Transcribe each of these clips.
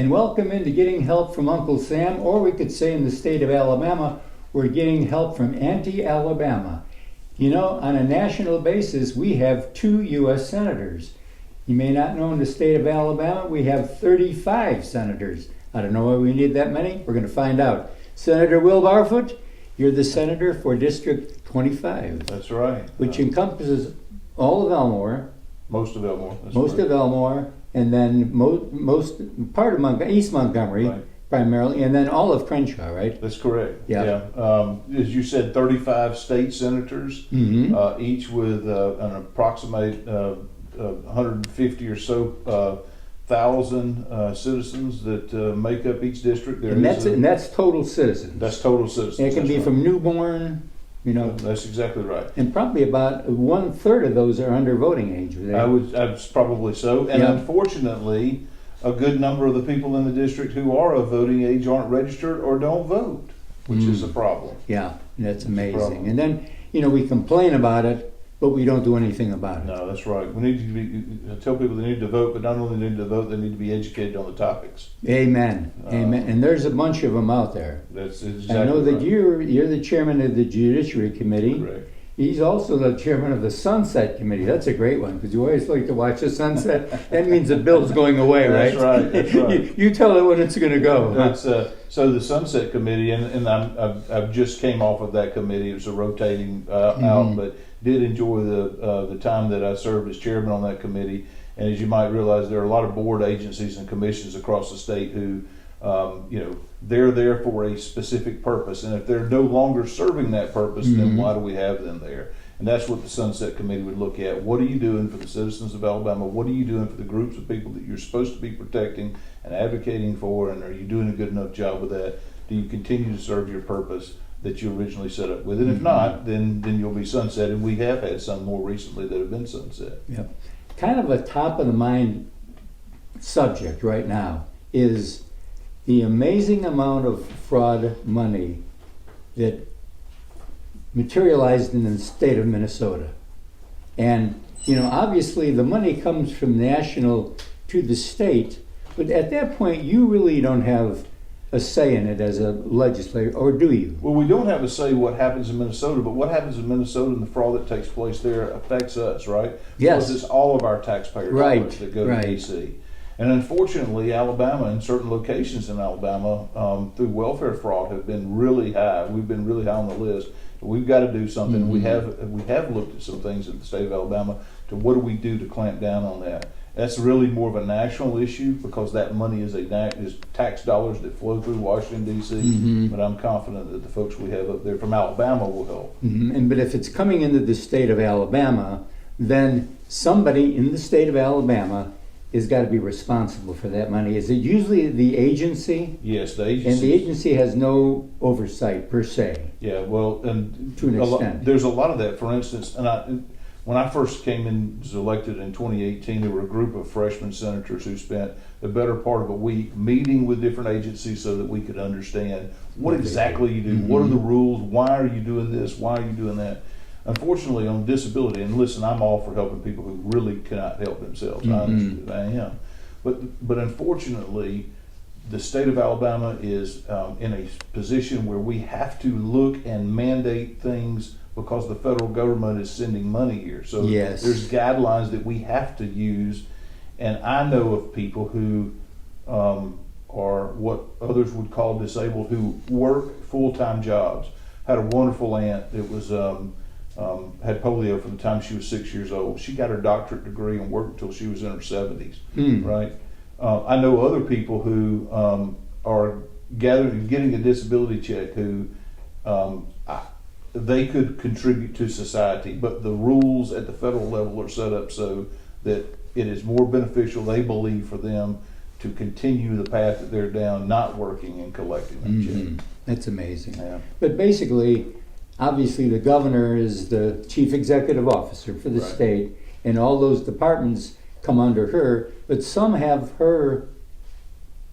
and welcome into Getting Help from Uncle Sam, or we could say in the state of Alabama, we're getting help from anti-Alabama. You know, on a national basis, we have 2 U.S. senators. You may not know in the state of Alabama, we have 35 senators. I don't know why we need that many. We're going to find out. Senator Will Barfoot, you're the senator for District 25. That's right. Which encompasses all of Elmore. Most of Elmore. Most of Elmore, and then most part of East Montgomery, right, primarily, and then all of Crenshaw, right? That's correct. Yeah. As you said, 35 state senators, each with an approximate 150 or so thousand citizens that make up each district. And that's total citizens. That's total citizens. And it can be from newborn, you know. That's exactly right. And probably about 1/3 of those are under voting age. I probably so. And unfortunately, a good number of the people in the district who are of voting age aren't registered or don't vote, which is a problem. Yeah, that's amazing. And then, you know, we complain about it, but we don't do anything about it. No, that's right. We need to tell people they need to vote, but not only need to vote, they need to be educated on the topics. Amen. Amen. And there's a bunch of them out there. That's exactly I know that right. you're the chairman of the Judiciary Committee. Correct. He's also the chairman of the Sunset Committee. That's a great one, because you always like to watch the sunset. That means the bill's going away, right? That's right. That's right. you tell it when it's going to go. That's so the Sunset Committee, and I've just came off of that committee. It was a rotating out, but did enjoy the time that I served as chairman on that committee. And as you might realize, there are a lot of board agencies and commissions across the state who, they're there for a specific purpose. And if they're no longer serving that purpose, then why do we have them there? And that's what the Sunset Committee would look at. What are you doing for the citizens of Alabama? What are you doing for the groups of people that you're supposed to be protecting and advocating for? And are you doing a good enough job with that? Do you continue to serve your purpose that you originally set up with? And if not, then you'll be sunsetted. We have had some more recently that have been sunset. Yep. Kind of a top of the mind subject right now is the amazing amount of fraud money that materialized in the state of Minnesota. And, you know, obviously the money comes from national to the state, but at that point you really don't have a say in it as a legislator, or do you? Well, we don't have a say what happens in Minnesota, but what happens in Minnesota and the fraud that takes place there affects us, right? Yes. Because it's all of our taxpayer dollars that go to D.C. And unfortunately, Alabama and certain locations in Alabama through welfare fraud have been really high. We've been really high on the list. We've got to do something. We have looked at some things in the state of Alabama to what do we do to clamp down on that. That's really more of a national issue because that money is tax dollars that flow through Washington, D.C. But I'm confident that the folks we have up there from Alabama will help. But if it's coming into the state of Alabama, then somebody in the state of Alabama has got to be responsible for that money. Is it usually the agency? Yes, the agency. And the agency has no oversight per se. Yeah, well, and to an extent. There's a lot of that. For instance, when I first came in, was elected in 2018, there were a group of freshman senators who spent the better part of a week meeting with different agencies so that we could understand what exactly you do, what are the rules, why are you doing this, why are you doing that. Unfortunately, on disability, and listen, I'm all for helping people who really cannot help themselves. I am. But unfortunately, the state of Alabama is in a position where we have to look and mandate things because the federal government is sending money here. So there's guidelines that we have to use. And I know of people who are what others would call disabled, who work full-time jobs. Had a wonderful aunt that was had polio from the time she was 6 years old. She got her doctorate degree and worked until she was in her 70s, right? I know other people who are getting a disability check who they could contribute to society, but the rules at the federal level are set up so that it is more beneficial, they believe, for them to continue the path that they're down, not working and collecting that check. That's amazing. Yeah. But basically, obviously the governor is the chief executive officer for the state, and all those departments come under her, but some have her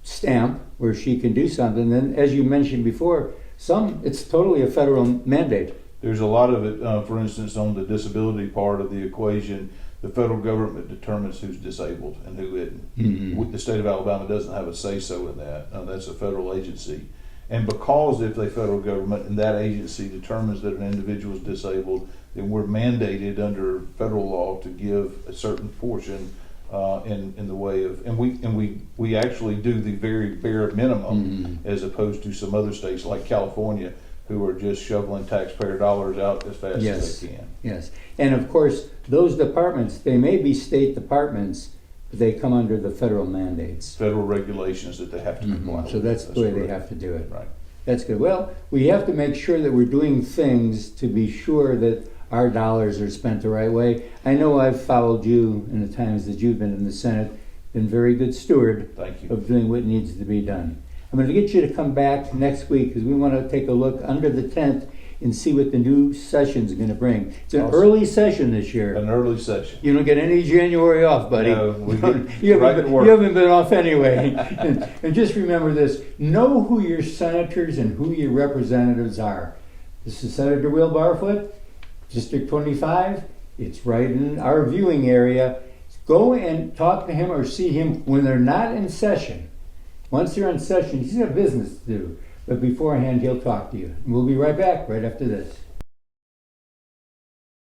stamp where she can do something. And as you mentioned before, some it's totally a federal mandate. There's a lot of it, for instance, on the disability part of the equation. the federal government determines who's disabled and who isn't. Mhm. The state of Alabama doesn't have a say-so in that. That's a federal agency. And because if the federal government and that agency determines that an individual is disabled, then we're mandated under federal law to give a certain portion in the way of, and we actually do the very bare minimum, as opposed to some other states like California, who are just shoveling taxpayer dollars out as fast as they can. Yes, and of course, those departments, they may be state departments, but they come under the federal mandates. Federal regulations that they have to comply with. So that's the way they correct. have to do it. Right. That's good. Well, we have to make sure that we're doing things to be sure that our dollars are spent the right way. I know I've followed you in the times that you've been in the Senate, been very good steward Thank you. of doing what needs to be done. I'm going to get you to come back next week because we want to take a look under the tent and see what the new session's going to bring. It's an Awesome. early session this year. An early session. You don't get any January off, buddy. No, we get you, right to haven't, work. you haven't been off anyway. And just remember this, know who your senators and who your representatives are. This is Senator Will Barfoot, District 25. It's right in our viewing area. Go and talk to him or see him when they're not in session. Once they're in session, he's got business to do. But beforehand, he'll talk to you. And we'll be right back right after this.